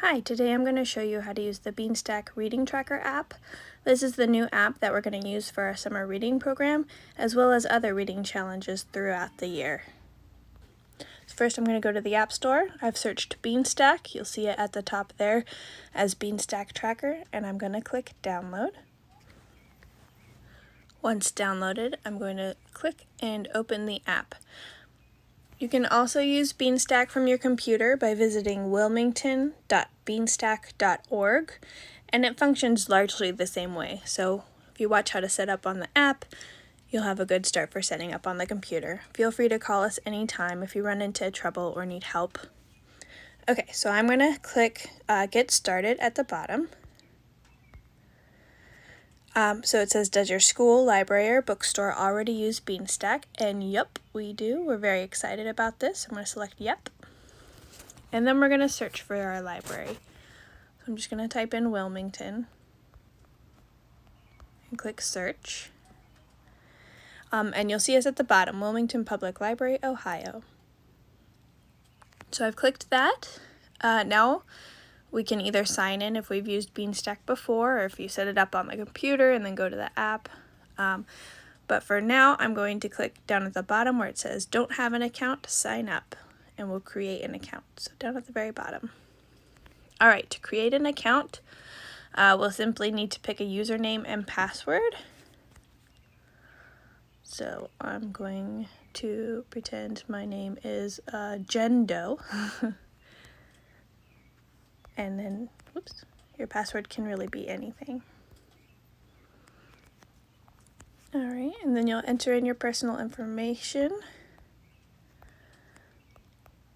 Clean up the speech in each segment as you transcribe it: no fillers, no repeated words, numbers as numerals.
Hi, today I'm going to show you how to use the Beanstack Reading Tracker app. This is the new app that we're going to use for our summer reading program, as well as other reading challenges throughout the year. First, I'm going to go to the App Store. I've searched Beanstack. You'll see it at the top there as Beanstack Tracker, and I'm going to click Download. Once downloaded, I'm going to click and open the app. You can also use Beanstack from your computer by visiting wilmington.beanstack.org, and it functions largely the same way. So if you watch how to set up on the app, you'll have a good start for setting up on the computer. Feel free to call us anytime if you run into trouble or need help. Okay, so I'm going to click Get Started at the bottom. So it says, does your school, library, or bookstore already use Beanstack? And yep, we do. We're very excited about this. I'm going to select yep. And then we're going to search for our library. So I'm just going to type in Wilmington and click search. And you'll see us at the bottom, Wilmington Public Library, Ohio. So I've clicked that. Now we can either sign in if we've used Beanstack before, or if you set it up on the computer and then go to the app. But for now, I'm going to click down at the bottom where it says, don't have an account, sign up, and we'll create an account. So down at the very bottom. All right, to create an account, we'll simply need to pick a username and password. So I'm going to pretend my name is Jen Doe. And then, whoops, your password can really be anything. All right, and then you'll enter in your personal information.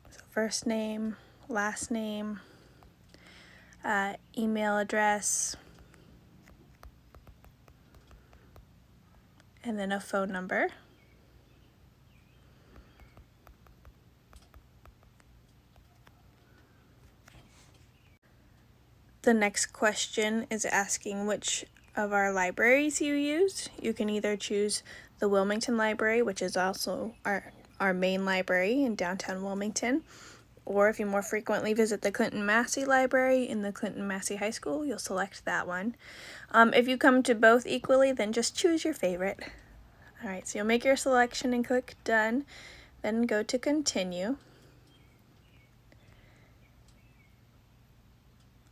So first name, last name, email address, and then a phone number. The next question is asking which of our libraries you use. You can either choose the Wilmington Library, which is also our main library in downtown Wilmington, or if you more frequently visit the Clinton Massey Library in the Clinton Massey High School, you'll select that one. If you come to both equally, then just choose your favorite. All right, so you'll make your selection and click Done, then go to Continue.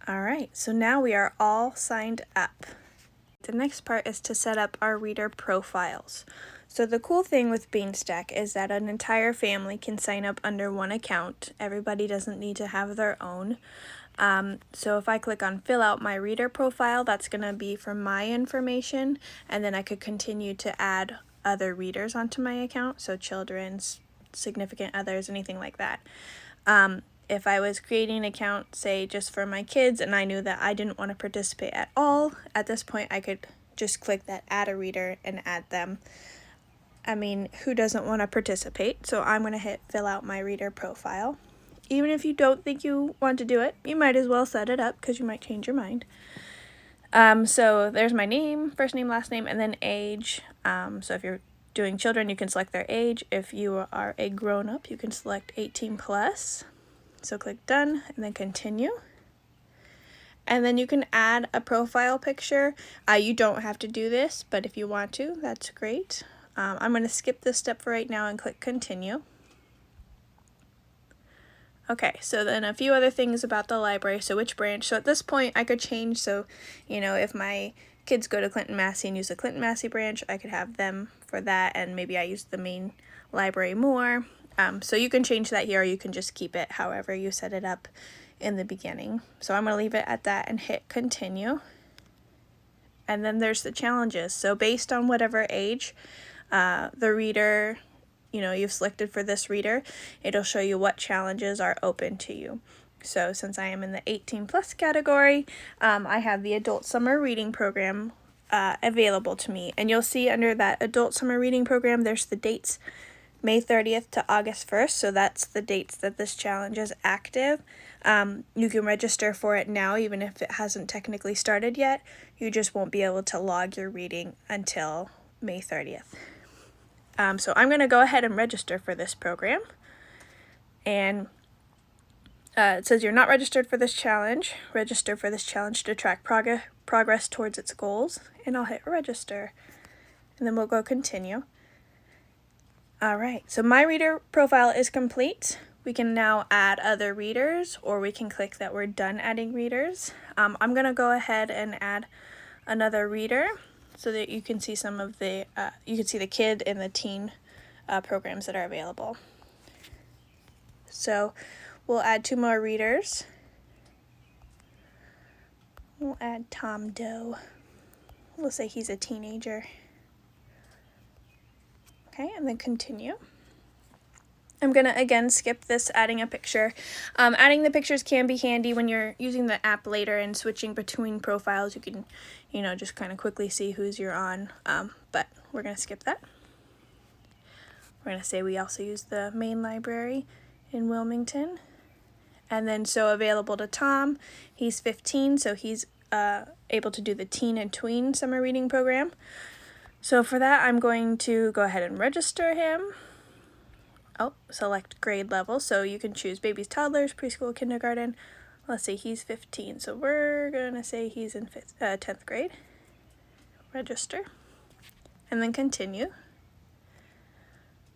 All right, so now we are all signed up. The next part is to set up our reader profiles. So the cool thing with Beanstack is that an entire family can sign up under one account. Everybody doesn't need to have their own. So if I click on fill out my reader profile, that's going to be for my information, and then I could continue to add other readers onto my account, so children's, significant others, anything like that. If I was creating an account, say, just for my kids, and I knew that I didn't want to participate at all, at this point I could just click that add a reader and add them. I mean, who doesn't want to participate? So I'm going to hit fill out my reader profile. Even if you don't think you want to do it, you might as well set it up because you might change your mind. So there's my name, first name, last name, and then age. So if you're doing children, you can select their age. If you are a grown-up, you can select 18 plus. So click Done and then Continue. And then you can add a profile picture. You don't have to do this, but if you want to, that's great. I'm going to skip this step for right now and click Continue. Okay, so then a few other things about the library. So which branch? So at this point I could change, so if my kids go to Clinton Massey and use the Clinton Massey branch, I could have them for that, and maybe I use the main library more. So you can change that here, or you can just keep it however you set it up in the beginning. So I'm going to leave it at that and hit Continue. And then there's the challenges. So based on whatever age the reader, you've selected for this reader, it'll show you what challenges are open to you. So since I am in the 18 plus category, I have the Adult Summer Reading Program available to me. And you'll see under that Adult Summer Reading Program, there's the dates May 30th to August 1st, so that's the dates that this challenge is active. You can register for it now, even if it hasn't technically started yet. You just won't be able to log your reading until May 30th. So I'm going to go ahead and register for this program. And It says you're not registered for this challenge. Register for this challenge to track progress towards its goals. And I'll hit register. And then we'll go continue. Alright, so my reader profile is complete. We can now add other readers, or we can click that we're done adding readers. I'm going to go ahead and add another reader so that you can see some of the, you can see the kid and the teen programs that are available. So we'll add 2 more readers. We'll add Tom Doe. We'll say he's a teenager. Okay, and then continue. I'm going to again skip this adding a picture. Adding the pictures can be handy when you're using the app later and switching between profiles. You can, just kind of quickly see who's you're on, but we're going to skip that. We're going to say we also use the main library in Wilmington. And then so available to Tom, he's 15, so he's able to do the teen and tween summer reading program. So for that, I'm going to go ahead and register him. Select grade level, so you can choose babies, toddlers, preschool, kindergarten. Let's say he's 15, so we're gonna say he's in 10th grade. Register, and then continue.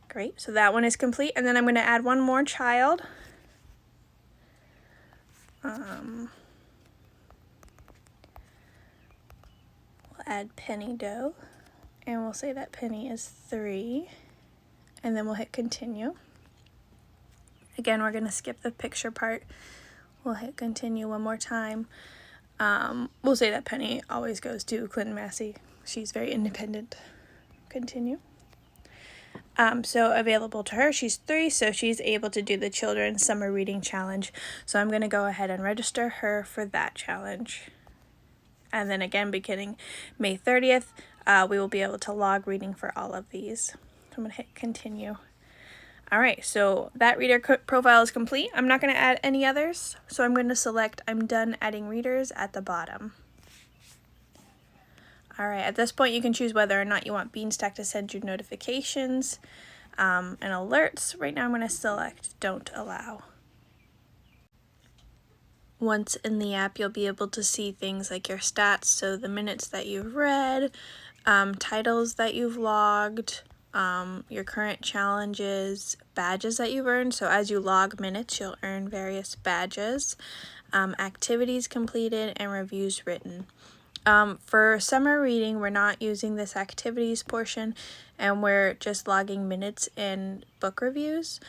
Great, so that one is complete, and then I'm gonna add one more child. We'll add Penny Doe, and we'll say that Penny is 3. And then we'll hit continue. Again, we're going to skip the picture part. We'll hit continue one more time. We'll say that Penny always goes to Clinton Massey. She's very independent. Continue. So available to her, she's 3, so she's able to do the Children's Summer Reading Challenge. So I'm going to go ahead and register her for that challenge. And then again, beginning May 30th, we will be able to log reading for all of these. I'm going to hit continue. Alright, so that reader profile is complete. I'm not going to add any others, so I'm going to select I'm done adding readers at the bottom. Alright, at this point you can choose whether or not you want Beanstack to send you notifications and alerts. Right now I'm going to select don't allow. Once in the app, you'll be able to see things like your stats, so the minutes that you've read, titles that you've logged, your current challenges, badges that you've earned. So as you log minutes, you'll earn various badges, activities completed, and reviews written. For summer reading, we're not using this activities portion, and we're just logging minutes in book reviews.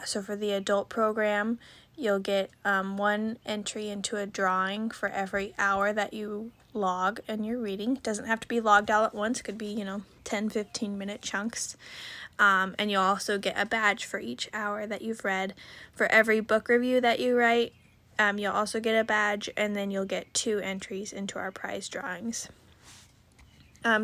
So for the adult program, you'll get 1 entry into a drawing for every hour that you log in your reading. It doesn't have to be logged all at once. It could be, 10-15 minute chunks. And you'll also get a badge for each hour that you've read. For every book review that you write, you'll also get a badge, and then you'll get 2 entries into our prize drawings.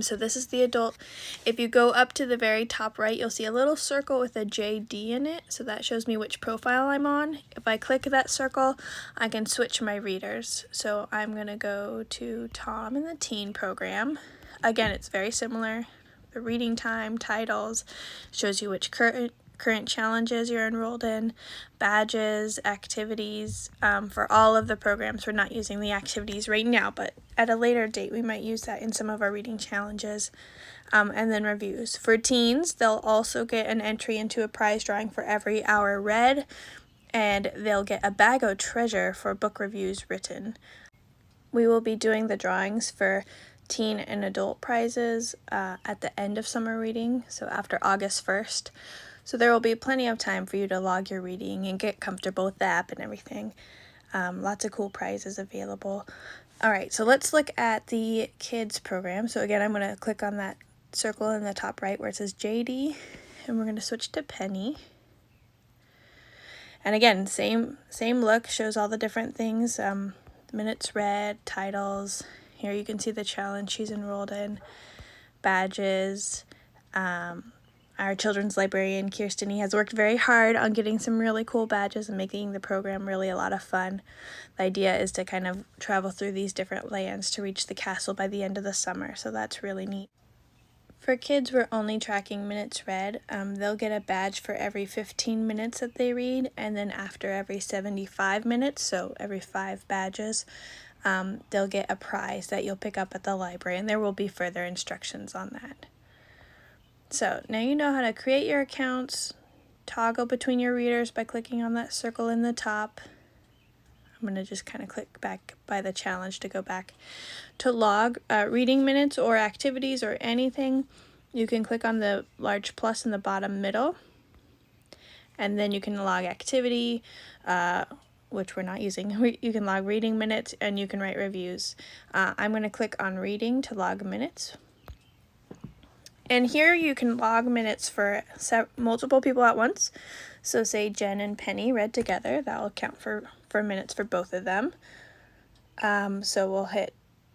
So this is the adult. If you go up to the very top right, you'll see a little circle with a JD in it, so that shows me which profile I'm on. If I click that circle, I can switch my readers. So I'm going to go to Tom in the teen program. Again, it's very similar. The reading time, titles, shows you which current challenges you're enrolled in, badges, activities. For all of the programs, we're not using the activities right now, but at a later date we might use that in some of our reading challenges. And then reviews. For teens, they'll also get an entry into a prize drawing for every hour read, and they'll get a bag of treasure for book reviews written. We will be doing the drawings for teen and adult prizes at the end of summer reading, so after August 1st. So there will be plenty of time for you to log your reading and get comfortable with the app and everything. Lots of cool prizes available. Alright, so let's look at the kids program. So again, I'm going to click on that circle in the top right where it says JD, and we're going to switch to Penny. And again, same look, shows all the different things, minutes read, titles. Here you can see the challenge she's enrolled in, badges. Our children's librarian, Kirsten, has worked very hard on getting some really cool badges and making the program really a lot of fun. The idea is to kind of travel through these different lands to reach the castle by the end of the summer, so that's really neat. For kids, we're only tracking minutes read. They'll get a badge for every 15 minutes that they read, and then after every 75 minutes, so every 5 badges, they'll get a prize that you'll pick up at the library, and there will be further instructions on that. So now you know how to create your accounts, toggle between your readers by clicking on that circle in the top. I'm going to just kind of click back by the challenge to go back. To log reading minutes or activities or anything, you can click on the large plus in the bottom middle, and then you can log activity, which we're not using. You can log reading minutes, and you can write reviews. I'm going to click on reading to log minutes. And here you can log minutes for multiple people at once. So say Jen and Penny read together, that will count for minutes for both of them. So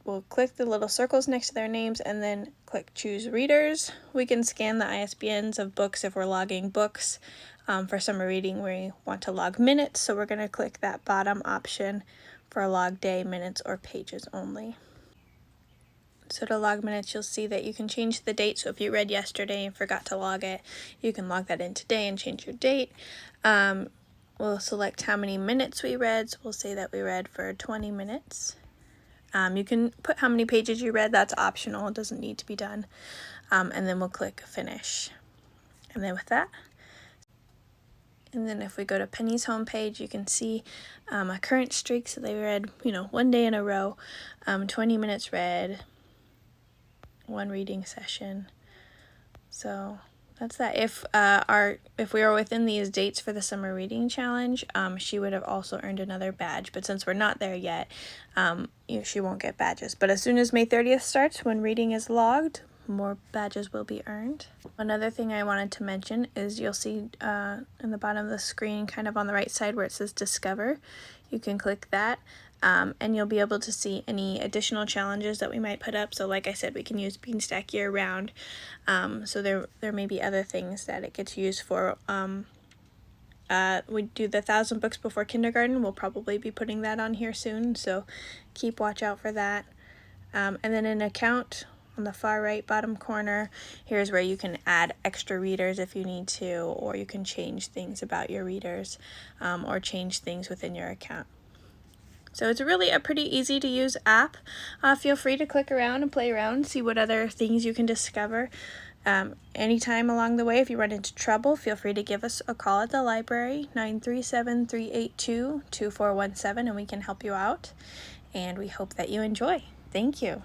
we'll click the little circles next to their names and then click choose readers. We can scan the ISBNs of books if we're logging books. For summer reading, we want to log minutes, so we're going to click that bottom option for log day, minutes, or pages only. So to log minutes, you'll see that you can change the date. So if you read yesterday and forgot to log it, you can log that in today and change your date. We'll select how many minutes we read. So we'll say that we read for 20 minutes. You can put how many pages you read. That's optional. It doesn't need to be done. And then we'll click finish. And then with that, and then if we go to Penny's homepage, you can see a current streak. So they read, 1 day in a row, 20 minutes read, 1 reading session. So that's that. If we were within these dates for the summer reading challenge, she would have also earned another badge. But since we're not there yet, she won't get badges. But as soon as May 30th starts, when reading is logged, more badges will be earned. Another thing I wanted to mention is you'll see in the bottom of the screen, kind of on the right side where it says Discover, you can click that. And you'll be able to see any additional challenges that we might put up. So like I said, we can use Beanstack year-round. So there may be other things that it gets used for. We do the 1,000 books before kindergarten. We'll probably be putting that on here soon, so keep watch out for that. And then an account on the far right bottom corner, here's where you can add extra readers if you need to, or you can change things about your readers, or change things within your account. So it's really a pretty easy to use app. Feel free to click around and play around, see what other things you can discover. Anytime along the way, if you run into trouble, feel free to give us a call at the library, 937-382-2417, and we can help you out. And we hope that you enjoy. Thank you.